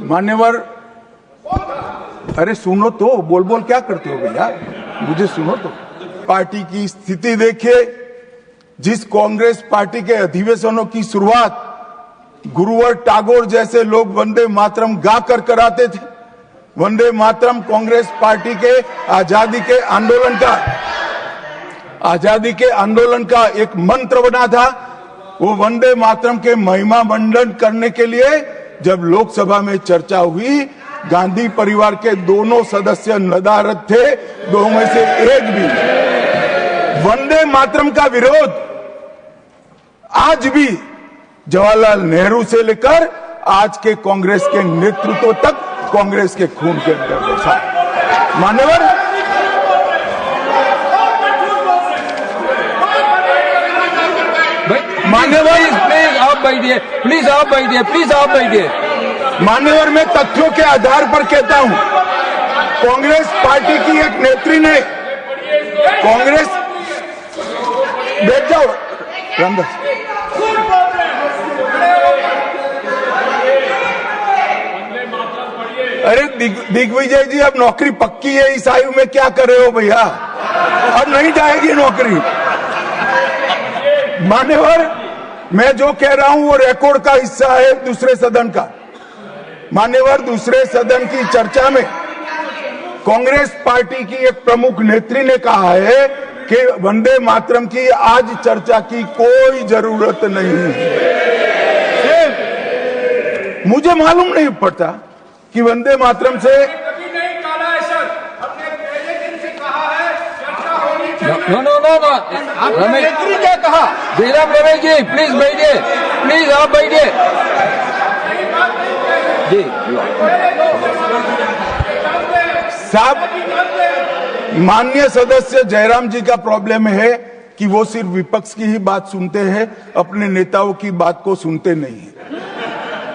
मान्यवर, अरे सुनो तो, बोल बोल क्या करते हो भैया, मुझे सुनो तो। पार्टी की स्थिति देखिए, जिस कांग्रेस पार्टी के अधिवेशनों की शुरुआत गुरुवर टागोर जैसे लोग वंदे मातरम गा कर कराते थे। वंदे मातरम कांग्रेस पार्टी के आजादी के आंदोलन का एक मंत्र बना था। वो वंदे मातरम के महिमा मंडन करने के लिए जब लोकसभा में चर्चा हुई, गांधी परिवार के दोनों सदस्य नदारद थे, दो में से एक भी। वंदे मातरम का विरोध आज भी जवाहरलाल नेहरू से लेकर आज के कांग्रेस के नेतृत्व तक कांग्रेस के खून के अंदर बसा। मान्यवर, प्लीज आप बैठिए, प्लीज आप बैठिए। मान्यवर, मैं तथ्यों के आधार पर कहता हूं, कांग्रेस पार्टी की एक नेत्री ने कांग्रेस, बैठ जाओ रामदास, अरे दिग्विजय जी, अब नौकरी पक्की है इस आयु में, क्या कर रहे हो भैया, अब नहीं जाएगी नौकरी। मान्यवर, मैं जो कह रहा हूं वो रिकॉर्ड का हिस्सा है दूसरे सदन का। मान्यवर, दूसरे सदन की चर्चा में कांग्रेस पार्टी की एक प्रमुख नेत्री ने कहा है कि वंदे मातरम की आज चर्चा की कोई जरूरत नहीं है। मुझे मालूम नहीं पड़ता कि वंदे मातरम से रमेश जी क्या कहा? जयराम रमेश जी प्लीज बैठिए, प्लीज आप बैठिए जी। साहब, माननीय सदस्य जयराम जी का प्रॉब्लम है कि वो सिर्फ विपक्ष की ही बात सुनते हैं, अपने नेताओं की बात को सुनते नहीं है।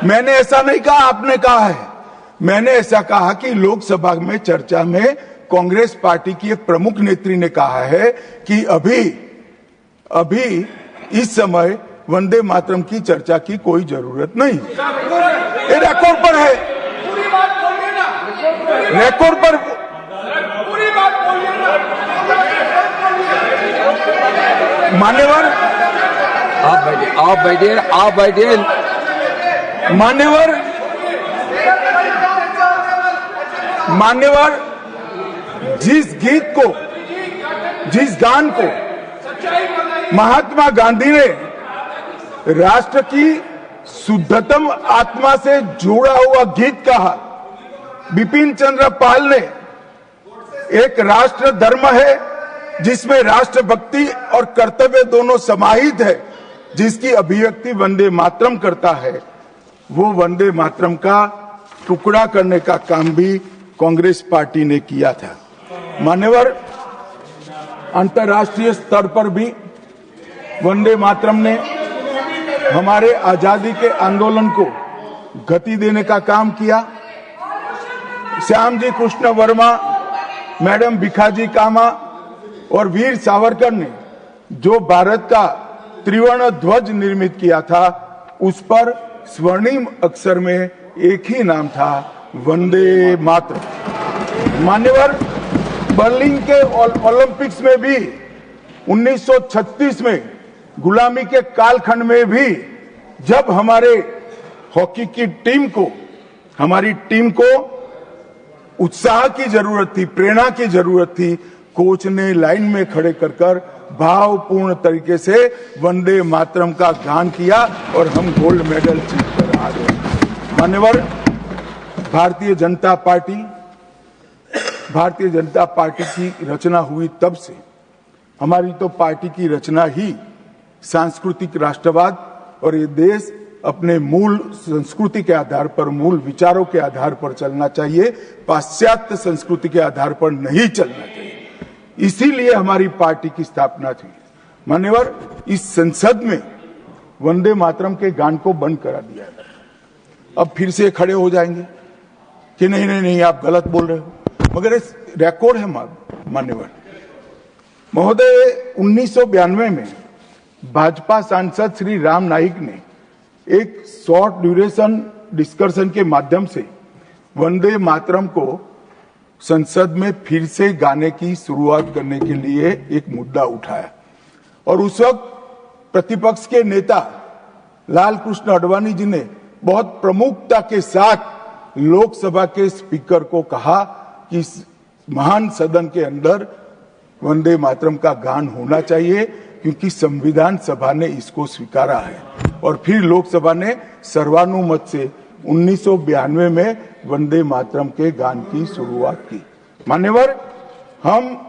मैंने ऐसा नहीं कहा, आपने कहा है। मैंने ऐसा कहा कि लोकसभा में चर्चा में कांग्रेस पार्टी की एक प्रमुख नेत्री ने कहा है कि अभी इस समय वंदे मातरम की चर्चा की कोई जरूरत नहीं। ये रिकॉर्ड पर है, रिकॉर्ड पर। मान्यवर, आप बैठिए। मान्यवर, जिस गान को महात्मा गांधी ने राष्ट्र की शुद्धतम आत्मा से जुड़ा हुआ गीत कहा, बिपिन चंद्र पाल ने एक राष्ट्र धर्म है जिसमें राष्ट्रभक्ति और कर्तव्य दोनों समाहित है, जिसकी अभिव्यक्ति वंदे मातरम करता है, वो वंदे मातरम का टुकड़ा करने का काम भी कांग्रेस पार्टी ने किया था। मान्यवर, अंतर्राष्ट्रीय स्तर पर भी वंदे मातरम ने हमारे आजादी के आंदोलन को गति देने का काम किया। श्याम जी कृष्ण वर्मा, मैडम भिखाजी कामा और वीर सावरकर ने जो भारत का त्रिवर्ण ध्वज निर्मित किया था, उस पर स्वर्णिम अक्षर में एक ही नाम था, वंदे मातरम। मान्यवर, बर्लिन के ओलंपिक्स में भी 1936 में गुलामी के कालखंड में भी जब हमारे हॉकी की हमारी टीम को उत्साह की जरूरत थी, प्रेरणा की जरूरत थी, कोच ने लाइन में खड़े कर भावपूर्ण तरीके से वंदे मातरम का गान किया और हम गोल्ड मेडल जीतकर आ गए। मान्यवर, भारतीय जनता पार्टी की रचना हुई तब से हमारी तो पार्टी की रचना ही सांस्कृतिक राष्ट्रवाद और ये देश अपने मूल संस्कृति के आधार पर, मूल विचारों के आधार पर चलना चाहिए, पाश्चात्य संस्कृति के आधार पर नहीं चलना चाहिए। इसीलिए हमारी पार्टी की स्थापना थी। मान्यवर, इस संसद में वंदे मातरम के गान को बंद करा दिया गया। अब फिर से खड़े हो जाएंगे कि नहीं आप गलत बोल रहे हो, मगर इस रिकॉर्ड है मान्यवर महोदय। 1992 में भाजपा सांसद श्री राम नाईक ने एक शॉर्ट ड्यूरेशन डिस्कशन के माध्यम से वंदे मातरम को संसद में फिर से गाने की शुरुआत करने के लिए एक मुद्दा उठाया और उस वक्त प्रतिपक्ष के नेता लाल कृष्ण आडवाणी जी ने बहुत प्रमुखता के साथ लोकसभा के स्पीकर को कहा कि इस महान सदन के अंदर वंदे मातरम का गान होना चाहिए क्योंकि संविधान सभा ने इसको स्वीकारा है। और फिर लोकसभा ने सर्वानुमत से 1992 में वंदे मातरम के गान की शुरुआत की। मान्यवर, हम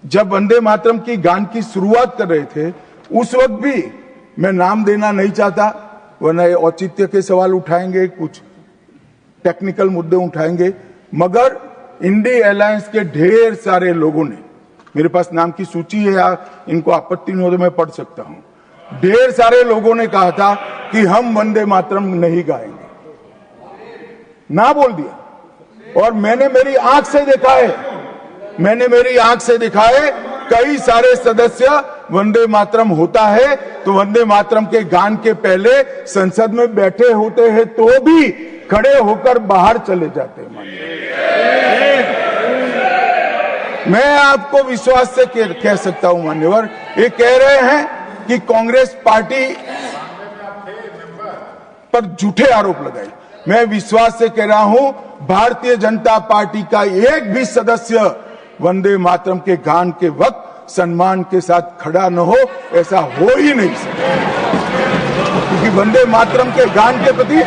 जब वंदे मातरम की गान की शुरुआत कर रहे थे उस वक्त भी मैं नाम देना नहीं चाहता, वरना औचित्य के सवाल उठाएंगे, कुछ टेक्निकल मुद्दे उठाएंगे, मगर इंडी अलायंस के ढेर सारे लोगों ने, मेरे पास नाम की सूची है, इनको आपत्ति नहीं हो तो मैं पढ़ सकता हूं, ढेर सारे लोगों ने कहा था कि हम वंदे मातरम नहीं गाएंगे, ना बोल दिया। और मैंने मेरी आंख से देखा है, कई सारे सदस्य वंदे मातरम होता है तो वंदे मातरम के गान के पहले संसद में बैठे होते हैं तो भी खड़े होकर बाहर चले जाते हैं। मैं आपको विश्वास से कह सकता हूं मान्यवर, ये कह रहे हैं कि कांग्रेस पार्टी पर झूठे आरोप लगाए। मैं विश्वास से कह रहा हूं, भारतीय जनता पार्टी का एक भी सदस्य वंदे मातरम के गान के वक्त सम्मान के साथ खड़ा न हो, ऐसा हो ही नहीं सकता, क्योंकि वंदे मातरम के गान के प्रति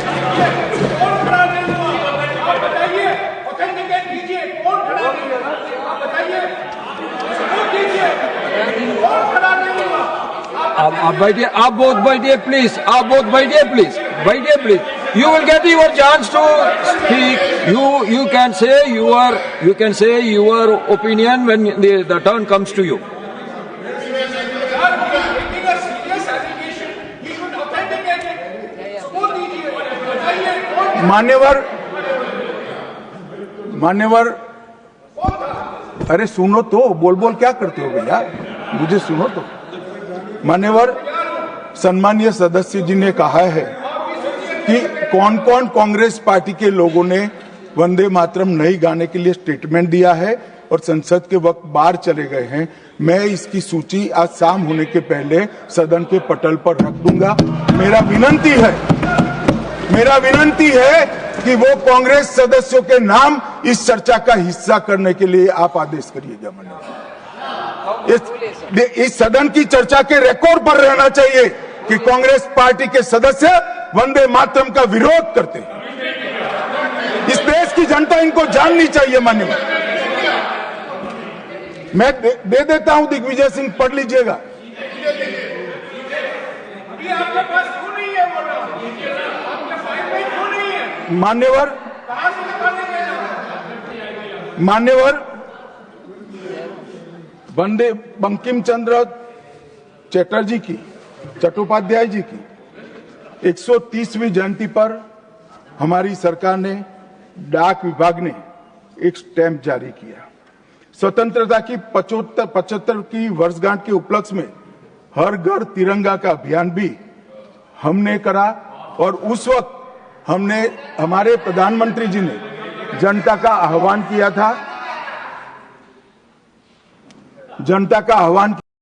आप बैठिए, आप बोथ बैठिए प्लीज, आप बोथ बैठिए प्लीज, बैठिए please. You will get your chance to speak. You can say your opinion when the turn comes to you. मान्यवर, अरे सुनो तो, बोल बोल क्या करते हो भैया, मुझे सुनो तो। मान्यवर, सम्मानीय सदस्य जी ने कहा है कि कौन कौन कांग्रेस पार्टी के लोगों ने वंदे मातरम नहीं गाने के लिए स्टेटमेंट दिया है और संसद के वक्त बाहर चले गए हैं। मैं इसकी सूची आज शाम होने के पहले सदन के पटल पर रख दूंगा। मेरा विनंती है कि वो कांग्रेस सदस्यों के नाम इस चर्चा का हिस्सा करने के लिए आप आदेश करिएगा। इस सदन की चर्चा के रिकॉर्ड पर रहना चाहिए कि कांग्रेस पार्टी के सदस्य वंदे मातरम का विरोध करते हैं। इस देश की जनता इनको जाननी चाहिए। मान्यवर, मैं दे देता हूं, दिग्विजय सिंह पढ़ लीजिएगा। मान्यवर, वंदे बंकिम चंद्र चटर्जी की, चट्टोपाध्याय जी की 130वीं जयंती पर हमारी सरकार ने, डाक विभाग ने एक स्टैंप जारी किया। स्वतंत्रता की 75 की वर्षगांठ के उपलक्ष्य में हर घर तिरंगा का अभियान भी हमने करा और उस वक्त हमारे प्रधानमंत्री जी ने जनता का आह्वान किया था,